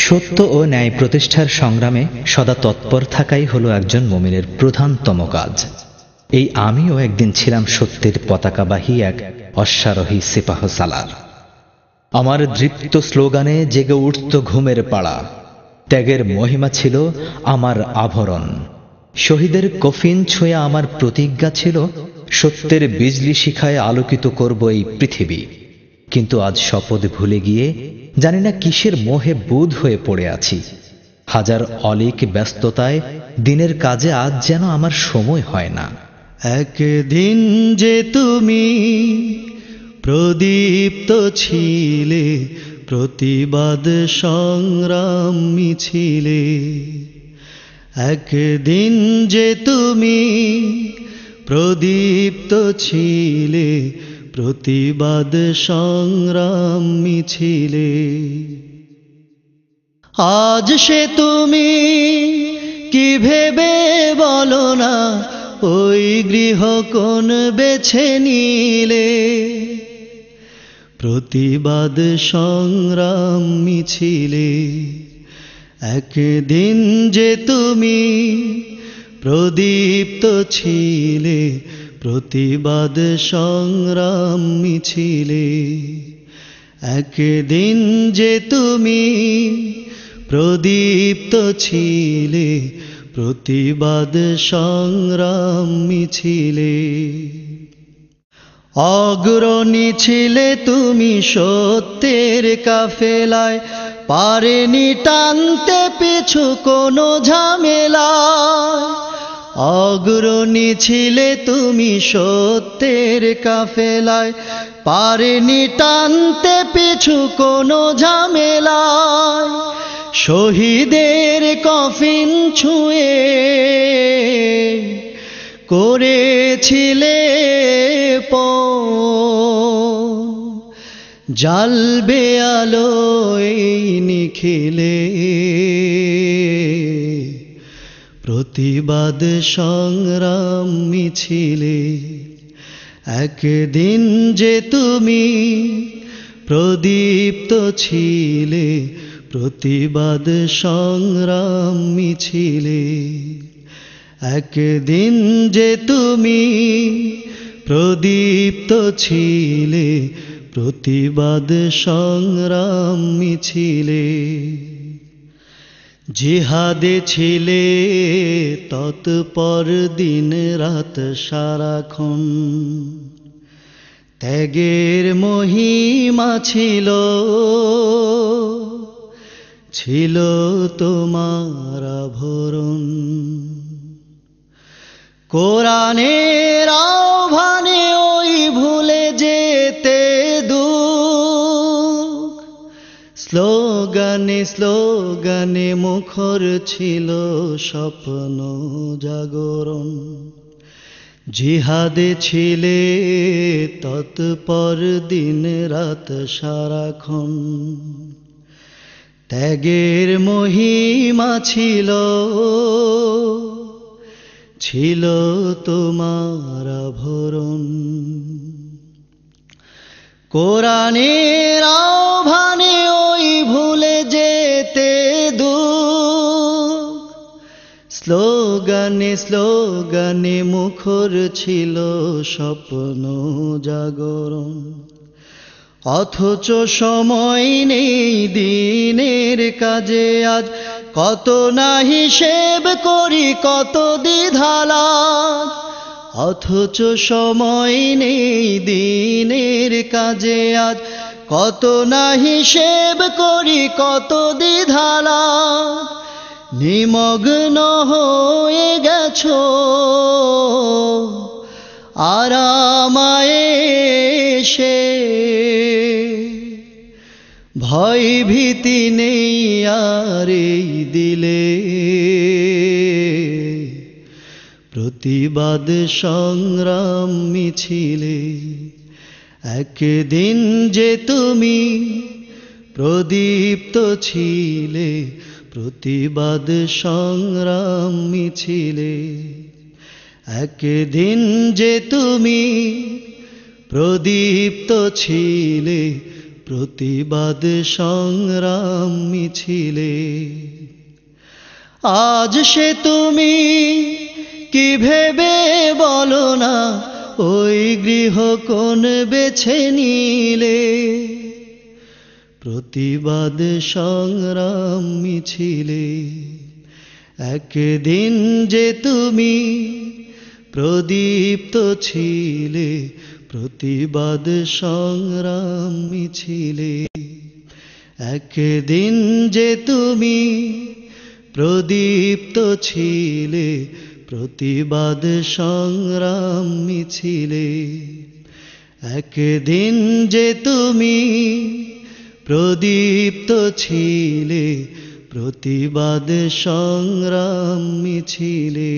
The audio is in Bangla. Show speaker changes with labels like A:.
A: সত্য ও ন্যায় প্রতিষ্ঠার সংগ্রামে সদা তৎপর থাকাই হলো একজন মুমিনের প্রধানতম কাজ। এই আমিও একদিন ছিলাম সত্যের পতাকাবাহী এক অশ্বারোহী সিপাহ সালার। আমার দৃপ্ত স্লোগানে জেগে উঠত ঘুমের পাড়া। ত্যাগের মহিমা ছিল আমার আভরণ। শহীদের কফিন ছুঁয়ে আমার প্রতিজ্ঞা ছিল, সত্যের বিজলি শিখায় আলোকিত করব এই পৃথিবী। কিন্তু আজ শপথ ভুলে গিয়ে জানি না কিসের মোহে বুঁদ হয়ে পড়ে আছি। হাজার অলিক ব্যস্ততায় দিনের কাজে আজ যেন আমার সময় হয় না।
B: একদিন যে তুমি প্রদীপ্ত ছিলে প্রতিবাদ সংগ্রাম মিছিলে, একদিন যে তুমি প্রদীপ্ত ছিলে প্রতিবাদ সংগ্রাম মিছিলে। আজ সে তুমি কি ভেবে বলো না, ওই গৃহ কোন বেছে নিলে। প্রতিবাদ সংগ্রাম মিছিলে, একদিন যে তুমি প্রদীপ্ত ছিলে প্রতিবাদ সংগ্রাম মিছিলে, একদিন যে তুমি প্রদীপ্ত ছিলে প্রতিবাদ সংগ্রাম মিছিলে। অগ্রণী ছিলে তুমি সত্যের কাফেলায়, পারেনি টানতে পিছু কোনো ঝামেলায়। অগ্রণী ছিলে তুমি সত্যের কাফেলায়, পারেনি টানতে পিছু কোনো ঝামেলায়। শহীদের কফিন ছুঁয়ে করেছিলে জ্বালবে আলো এই নিখিলে। প্রতিবাদ সংগ্রাম মিছিলে, একদিন যে তুমি প্রদীপ্ত ছিলে প্রতিবাদ সংগ্রাম মিছিলে, একদিন যে তুমি প্রদীপ্ত ছিলে প্রতিবাদ সংগ্রাম মিছিলে। জিহাদে ছিলে তৎপর দিন রাত সারাক্ষণ, ত্যাগের মহিমা ছিল ছিল তোমার আভরণ। কোরআনের আহ্বানে ওই ভুলে যেতে দুঃখ, স্লোগানে স্লোগানে মুখর ছিল স্বপ্ন জাগরণ। জিহাদে ছিলে তৎপর দিন রাত সারাক্ষণ, ত্যাগের মহিমা ছিল ছিল তোমার আভরণ। কোরআনের আহ্বানে ওই ভুলে যেতে দুঃখ, স্লোগানে স্লোগানে মুখর ছিল স্বপ্ন জাগরণ। অথচ সময় নেই দিনের কাজে আজ, কত না হিসেব করি কত দ্বিধালাজ। অথচ সময় নেই দিনের কাজে আজ, কত না হিসেব করি কত দ্বিধালাজ। নিমগ্ন হয়ে গেছো আরামায়ে এসে, ভয় ভীতি নেই আর এই দিলে। প্রতিবাদ সংগ্রাম মিছিলে, একদিন যে তুমি প্রদীপ্ত ছিলে প্রতিবাদ সংগ্রাম মিছিলে, একদিন যে তুমি প্রদীপ্ত ছিলে প্রতিবাদ সংগ্রাম মিছিলে। আজ সে তুমি কি ভেবে বলো না, ওই গৃহ কোন বেছে নিলে। প্রতিবাদ সংগ্রাম মিছিলে একদিন যে তুমি প্রদীপ্ত ছিলে, প্রতিবাদ সংগ্রাম মিছিলে। একদিন যে তুমি প্রদীপ্ত ছিলে, প্রতিবাদ সংগ্রাম মিছিলে। একদিন যে তুমি প্রদীপ্ত ছিলে, প্রতিবাদ সংগ্রাম মিছিলে।